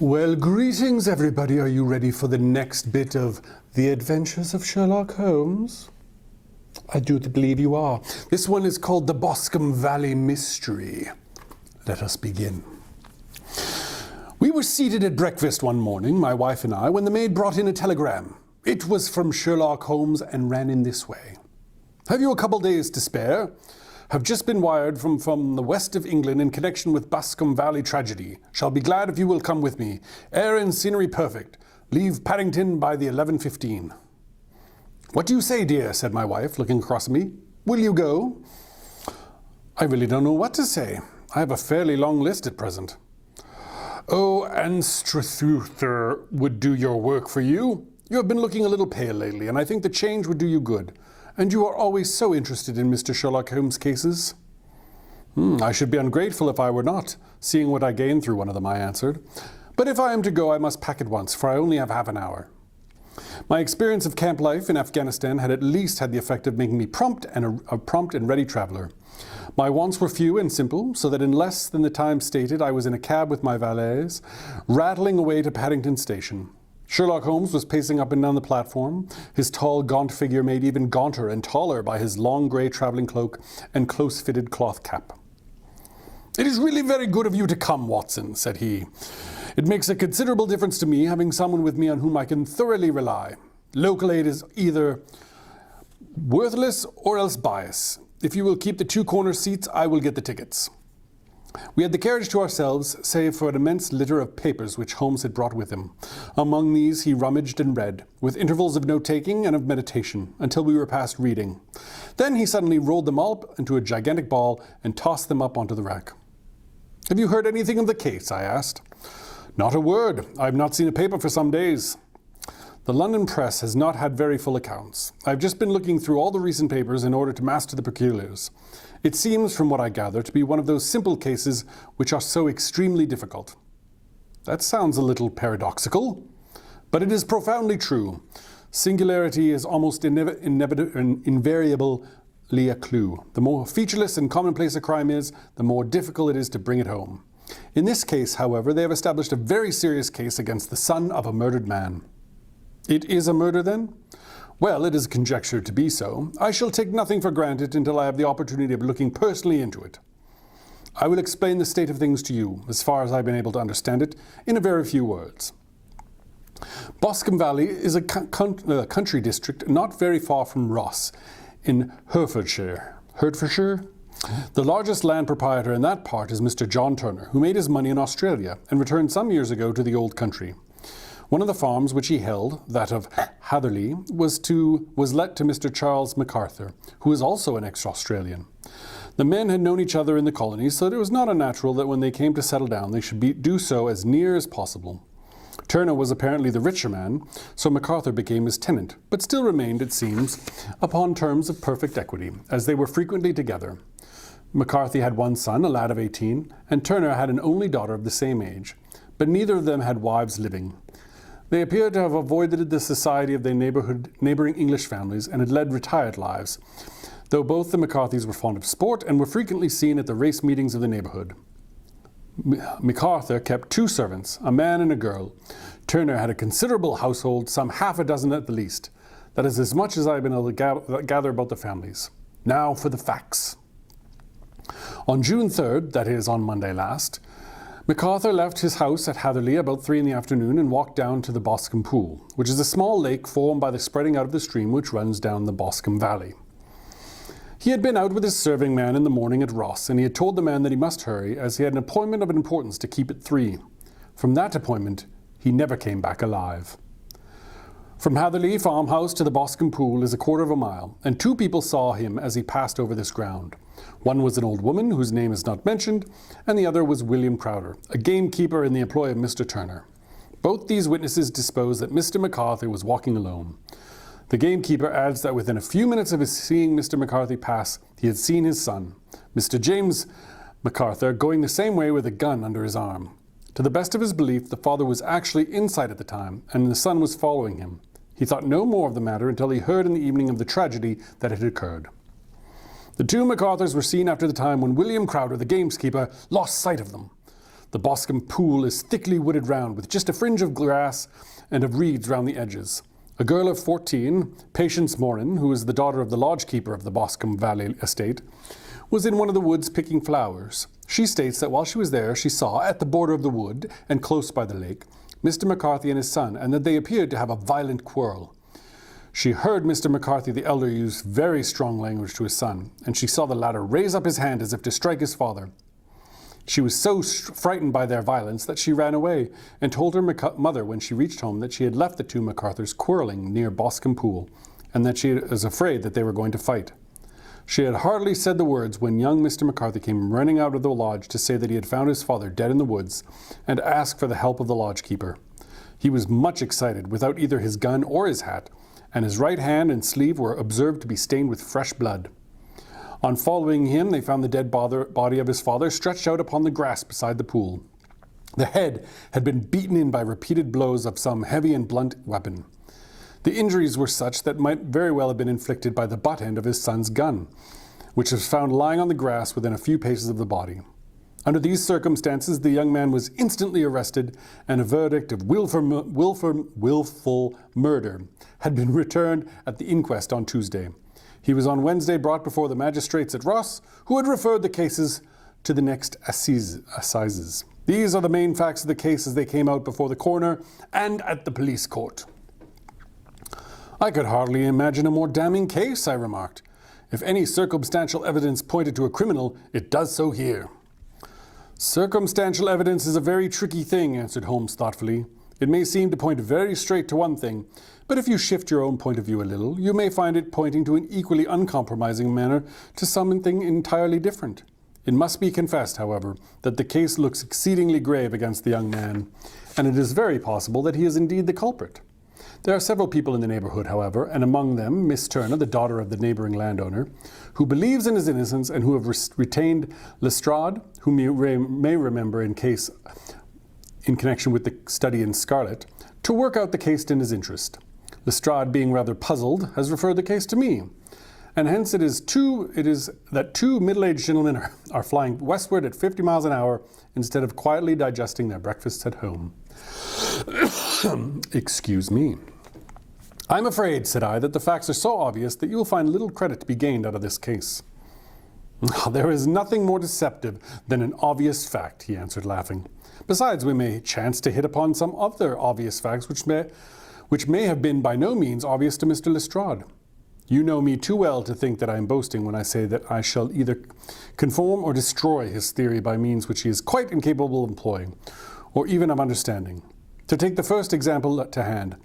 Well, greetings everybody. Are you ready for the next bit of The Adventures of Sherlock Holmes? I do believe you are. This one is called The Boscombe Valley Mystery. Let us begin. We were seated at breakfast one morning, my wife and I, when the maid brought in a telegram. It was from Sherlock Holmes and ran in this way. Have you a couple days to spare? Have just been wired from the west of England in connection with Boscombe Valley tragedy. Shall be glad if you will come with me. Air and scenery perfect. Leave Paddington by the 11:15. What do you say, dear? Said my wife, looking across at me. Will you go? I really don't know what to say. I have a fairly long list at present. Oh, Anstruther would do your work for you. You have been looking a little pale lately, and I think the change would do you good. And you are always so interested in Mr. Sherlock Holmes' cases. I should be ungrateful if I were not, seeing what I gained through one of them, I answered. But if I am to go, I must pack at once, for I only have half an hour. My experience of camp life in Afghanistan had at least had the effect of making me a prompt and ready traveller. My wants were few and simple, so that in less than the time stated I was in a cab with my valets, rattling away to Paddington Station. Sherlock Holmes was pacing up and down the platform, his tall, gaunt figure made even gaunter and taller by his long grey travelling cloak and close-fitted cloth cap. "It is really very good of you to come, Watson," said he. "It makes a considerable difference to me having someone with me on whom I can thoroughly rely. Local aid is either worthless or else bias. If you will keep the two corner seats, I will get the tickets." We had the carriage to ourselves, save for an immense litter of papers which Holmes had brought with him. Among these he rummaged and read, with intervals of note-taking and of meditation, until we were past reading. Then he suddenly rolled them all up into a gigantic ball and tossed them up onto the rack. "Have you heard anything of the case?" I asked. "Not a word. I have not seen a paper for some days. The London press has not had very full accounts. I have just been looking through all the recent papers in order to master the particulars. It seems, from what I gather, to be one of those simple cases which are so extremely difficult." That sounds a little paradoxical, but it is profoundly true. Singularity is almost invariably a clue. The more featureless and commonplace a crime is, the more difficult it is to bring it home. In this case, however, they have established a very serious case against the son of a murdered man. It is a murder, then? Well, it is conjectured to be so. I shall take nothing for granted until I have the opportunity of looking personally into it. I will explain the state of things to you, as far as I have been able to understand it, in a very few words. Boscombe Valley is a country district not very far from Ross, in Hertfordshire. Hertfordshire? The largest land proprietor in that part is Mr. John Turner, who made his money in Australia and returned some years ago to the old country. One of the farms which he held, that of Hatherley, was let to Mr. Charles MacArthur, who is also an ex-Australian. The men had known each other in the colonies, so it was not unnatural that when they came to settle down they should do so as near as possible. Turner was apparently the richer man, so MacArthur became his tenant, but still remained, it seems, upon terms of perfect equity, as they were frequently together. MacArthur had one son, a lad of 18, and Turner had an only daughter of the same age, but neither of them had wives living. They appeared to have avoided the society of their neighbouring English families and had led retired lives, though both the MacArthurs were fond of sport and were frequently seen at the race meetings of the neighbourhood. MacArthur kept two servants, a man and a girl. Turner had a considerable household, some half a dozen at the least. That is as much as I have been able to gather about the families. Now for the facts. On June 3rd, that is on Monday last, MacArthur left his house at Hatherley about 3 in the afternoon and walked down to the Boscombe Pool, which is a small lake formed by the spreading out of the stream which runs down the Boscombe Valley. He had been out with his serving man in the morning at Ross, and he had told the man that he must hurry, as he had an appointment of importance to keep at 3. From that appointment, he never came back alive. From Hatherley farmhouse to the Boscombe Pool is a quarter of a mile, and 2 people saw him as he passed over this ground. One was an old woman, whose name is not mentioned, and the other was William Crowder, a gamekeeper in the employ of Mr. Turner. Both these witnesses depose that Mr. MacArthur was walking alone. The gamekeeper adds that within a few minutes of his seeing Mr. MacArthur pass, he had seen his son, Mr. James MacArthur, going the same way with a gun under his arm. To the best of his belief, the father was actually inside at the time, and the son was following him. He thought no more of the matter until he heard in the evening of the tragedy that had occurred. The 2 MacArthurs were seen after the time when William Crowder, the gamekeeper, lost sight of them. The Boscombe pool is thickly wooded round, with just a fringe of grass and of reeds round the edges. A girl of 14, Patience Morin, who is the daughter of the lodge-keeper of the Boscombe Valley estate, was in one of the woods picking flowers. She states that while she was there, she saw, at the border of the wood and close by the lake, Mr. McCarthy and his son, and that they appeared to have a violent quarrel. She heard Mr. McCarthy the elder use very strong language to his son, and she saw the latter raise up his hand as if to strike his father. She was so frightened by their violence that she ran away and told her mother when she reached home that she had left the two McArthurs quarreling near Boscombe Pool, and that she was afraid that they were going to fight. She had hardly said the words when young Mr. McCarthy came running out of the lodge to say that he had found his father dead in the woods and asked for the help of the lodge-keeper. He was much excited, without either his gun or his hat, and his right hand and sleeve were observed to be stained with fresh blood. On following him, they found the dead body of his father stretched out upon the grass beside the pool. The head had been beaten in by repeated blows of some heavy and blunt weapon. The injuries were such that might very well have been inflicted by the butt end of his son's gun, which was found lying on the grass within a few paces of the body. Under these circumstances, the young man was instantly arrested, and a verdict of willful murder had been returned at the inquest on Tuesday. He was on Wednesday brought before the magistrates at Ross, who had referred the cases to the next assizes. These are the main facts of the case as they came out before the coroner and at the police court. I could hardly imagine a more damning case, I remarked. If any circumstantial evidence pointed to a criminal, it does so here. Circumstantial evidence is a very tricky thing, answered Holmes thoughtfully. It may seem to point very straight to one thing, but if you shift your own point of view a little, you may find it pointing to an equally uncompromising manner to something entirely different. It must be confessed, however, that the case looks exceedingly grave against the young man, and it is very possible that he is indeed the culprit. There are several people in the neighbourhood, however, and among them Miss Turner, the daughter of the neighbouring landowner, who believes in his innocence and who have retained Lestrade, whom you may remember in connection with the study in Scarlet, to work out the case in his interest. Lestrade, being rather puzzled, has referred the case to me, and hence it is that two middle-aged gentlemen are flying westward at 50 miles an hour instead of quietly digesting their breakfasts at home. Excuse me. I'm afraid, said I, that the facts are so obvious that you will find little credit to be gained out of this case. There is nothing more deceptive than an obvious fact, he answered, laughing. Besides, we may chance to hit upon some other obvious facts which may have been by no means obvious to Mr. Lestrade. You know me too well to think that I am boasting when I say that I shall either conform or destroy his theory by means which he is quite incapable of employing, or even of understanding. To take the first example to hand,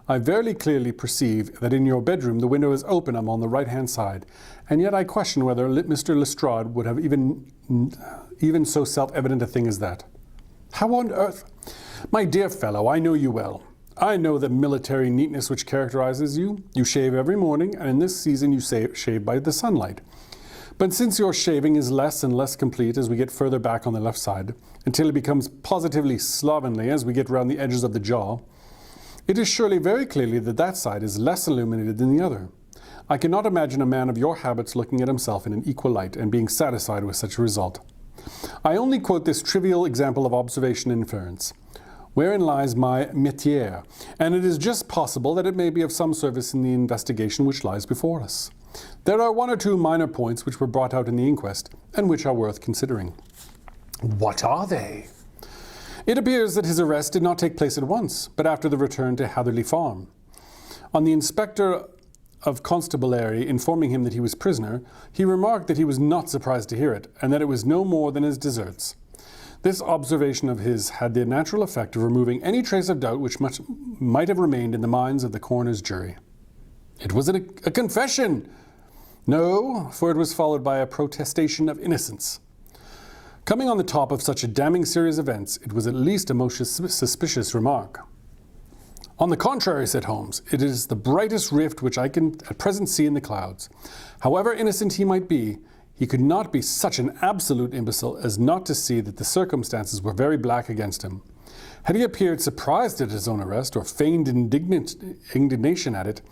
I very clearly perceive that in your bedroom the window is open on the right-hand side, and yet I question whether Mr. Lestrade would have even so self-evident a thing as that. How on earth? My dear fellow, I know you well. I know the military neatness which characterizes you. You shave every morning, and in this season you shave by the sunlight. But since your shaving is less and less complete as we get further back on the left side, until it becomes positively slovenly as we get round the edges of the jaw, it is surely very clearly that that side is less illuminated than the other. I cannot imagine a man of your habits looking at himself in an equal light and being satisfied with such a result. I only quote this trivial example of observation and inference, wherein lies my métier, and it is just possible that it may be of some service in the investigation which lies before us. There are one or two minor points which were brought out in the inquest, and which are worth considering. What are they? It appears that his arrest did not take place at once, but after the return to Hatherley Farm. On the inspector of constabulary informing him that he was prisoner, he remarked that he was not surprised to hear it, and that it was no more than his deserts. This observation of his had the natural effect of removing any trace of doubt which might have remained in the minds of the coroner's jury. It was a confession! No, for it was followed by a protestation of innocence. Coming on the top of such a damning series of events, it was at least a most suspicious remark. On the contrary, said Holmes, it is the brightest rift which I can at present see in the clouds. However innocent he might be, he could not be such an absolute imbecile as not to see that the circumstances were very black against him. Had he appeared surprised at his own arrest, or feigned indignation at it,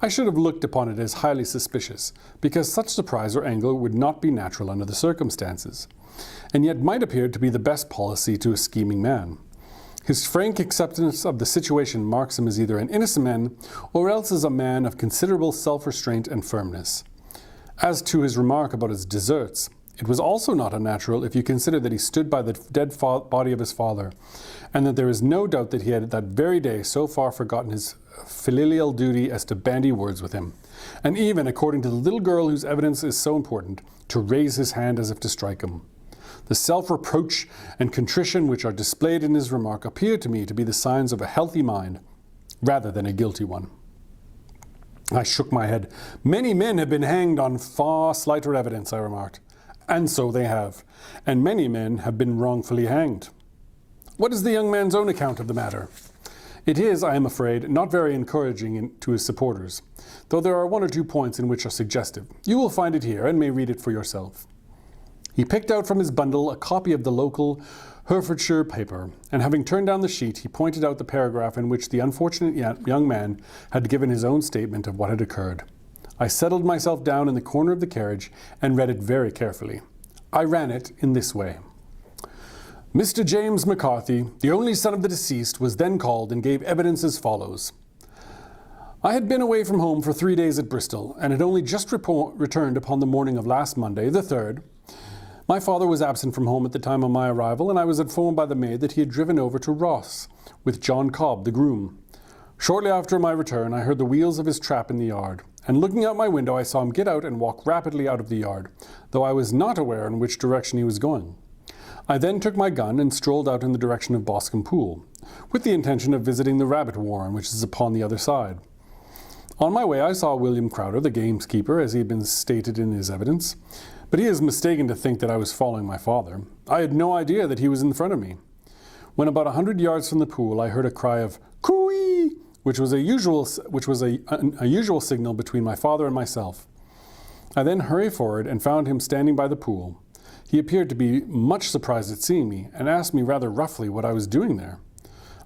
I should have looked upon it as highly suspicious, because such surprise or anger would not be natural under the circumstances. and yet might appear to be the best policy to a scheming man. His frank acceptance of the situation marks him as either an innocent man or else as a man of considerable self-restraint and firmness. As to his remark about his deserts, it was also not unnatural if you consider that he stood by the dead body of his father, and that there is no doubt that he had that very day so far forgotten his filial duty as to bandy words with him, and even, according to the little girl whose evidence is so important, to raise his hand as if to strike him. The self-reproach and contrition which are displayed in his remark appear to me to be the signs of a healthy mind, rather than a guilty one. I shook my head. Many men have been hanged on far slighter evidence, I remarked. And so they have, and many men have been wrongfully hanged. What is the young man's own account of the matter? It is, I am afraid, not very encouraging to his supporters, though there are one or two points in which are suggestive. You will find it here, and may read it for yourself. He picked out from his bundle a copy of the local Herefordshire paper, and having turned down the sheet, he pointed out the paragraph in which the unfortunate young man had given his own statement of what had occurred. I settled myself down in the corner of the carriage and read it very carefully. I ran it in this way. Mr. James McCarthy, the only son of the deceased, was then called and gave evidence as follows. I had been away from home for 3 days at Bristol, and had only just returned upon the morning of last Monday, the 3rd. My father was absent from home at the time of my arrival, and I was informed by the maid that he had driven over to Ross with John Cobb, the groom. Shortly after my return, I heard the wheels of his trap in the yard, and looking out my window, I saw him get out and walk rapidly out of the yard, though I was not aware in which direction he was going. I then took my gun and strolled out in the direction of Boscombe Pool, with the intention of visiting the rabbit warren, which is upon the other side. On my way, I saw William Crowder, the gamekeeper, as he had been stated in his evidence, but he is mistaken to think that I was following my father. I had no idea that he was in front of me. When about 100 yards from the pool, I heard a cry of "Cooey!" which was a usual signal between my father and myself. I then hurried forward and found him standing by the pool. He appeared to be much surprised at seeing me, and asked me rather roughly what I was doing there.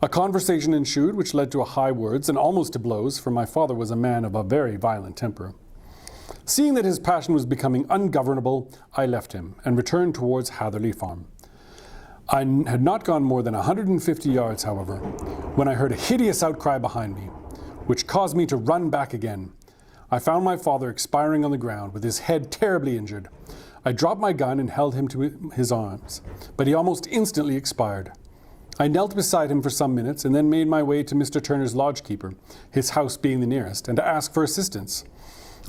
A conversation ensued which led to high words and almost to blows, for my father was a man of a very violent temper. Seeing that his passion was becoming ungovernable, I left him, and returned towards Hatherley Farm. I had not gone more than 150 yards, however, when I heard a hideous outcry behind me, which caused me to run back again. I found my father expiring on the ground, with his head terribly injured. I dropped my gun and held him to his arms, but he almost instantly expired. I knelt beside him for some minutes, and then made my way to Mr. Turner's lodgekeeper, his house being the nearest, and to ask for assistance.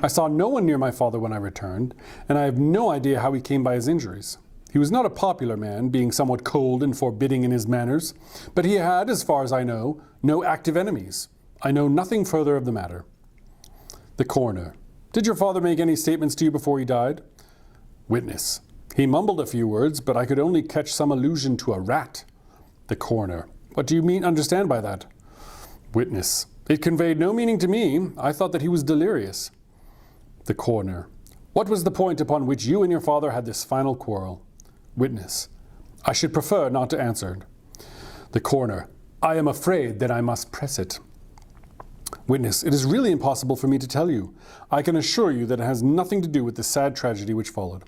I saw no one near my father when I returned, and I have no idea how he came by his injuries. He was not a popular man, being somewhat cold and forbidding in his manners, but he had, as far as I know, no active enemies. I know nothing further of the matter. The coroner. Did your father make any statements to you before he died? Witness. He mumbled a few words, but I could only catch some allusion to a rat. The coroner. What do you understand by that? Witness. It conveyed no meaning to me. I thought that he was delirious. The coroner. What was the point upon which you and your father had this final quarrel? Witness. I should prefer not to answer. The coroner. I am afraid that I must press it. Witness. It is really impossible for me to tell you. I can assure you that it has nothing to do with the sad tragedy which followed.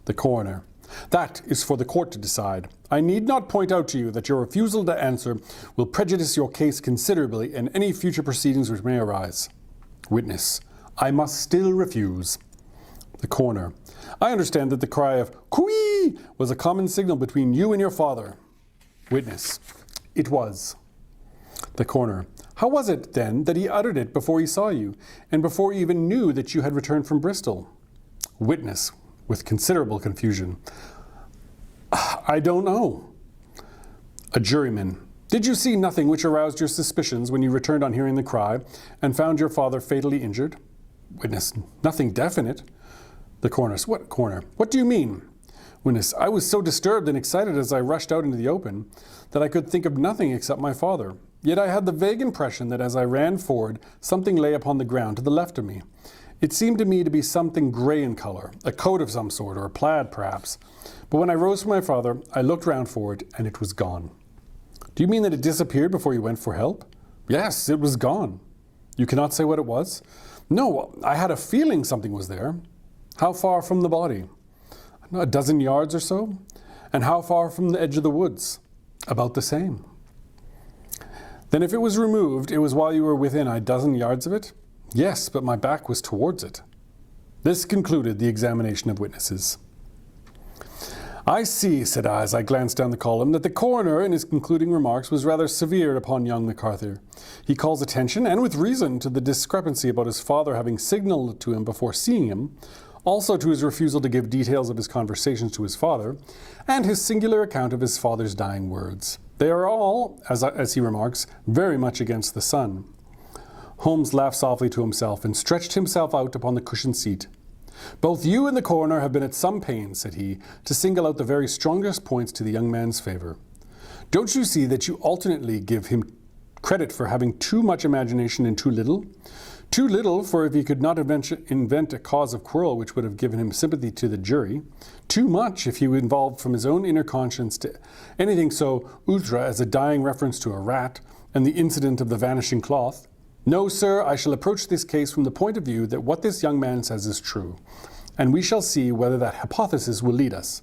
The coroner. That is for the court to decide. I need not point out to you that your refusal to answer will prejudice your case considerably in any future proceedings which may arise. Witness. I must still refuse. The coroner. I understand that the cry of "Cooey!" was a common signal between you and your father. Witness. It was. The coroner. How was it, then, that he uttered it before he saw you, and before he even knew that you had returned from Bristol? Witness, with considerable confusion. I don't know. A juryman. Did you see nothing which aroused your suspicions when you returned on hearing the cry, and found your father fatally injured? Witness. Nothing definite. The coroner. What coroner? What do you mean? Witness. I was so disturbed and excited as I rushed out into the open that I could think of nothing except my father. Yet I had the vague impression that as I ran forward, something lay upon the ground to the left of me. It seemed to me to be something grey in colour, a coat of some sort, or a plaid perhaps. But when I rose from my father, I looked round for it, and it was gone. Do you mean that it disappeared before you went for help? Yes, it was gone. You cannot say what it was? No, I had a feeling something was there. How far from the body? A dozen yards or so. And how far from the edge of the woods? About the same. Then if it was removed, it was while you were within a dozen yards of it? Yes, but my back was towards it. This concluded the examination of witnesses. I see, said I as I glanced down the column, that the coroner in his concluding remarks was rather severe upon young MacArthur. He calls attention, and with reason, to the discrepancy about his father having signalled to him before seeing him, also to his refusal to give details of his conversations to his father, and his singular account of his father's dying words. They are all, as he remarks, very much against the son. Holmes laughed softly to himself and stretched himself out upon the cushioned seat. Both you and the coroner have been at some pains, said he, to single out the very strongest points to the young man's favour. Don't you see that you alternately give him credit for having too much imagination and too little? Too little, for if he could not invent a cause of quarrel which would have given him sympathy to the jury. Too much, if he involved from his own inner conscience to anything so outre as a dying reference to a rat and the incident of the vanishing cloth. No, sir, I shall approach this case from the point of view that what this young man says is true, and we shall see whether that hypothesis will lead us.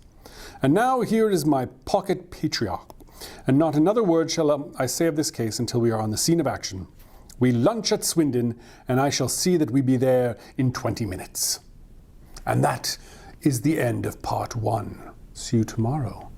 And now here is my pocket patriarch, and not another word shall I say of this case until we are on the scene of action. We lunch at Swindon, and I shall see that we be there in 20 minutes. And that is the end of part 1. See you tomorrow.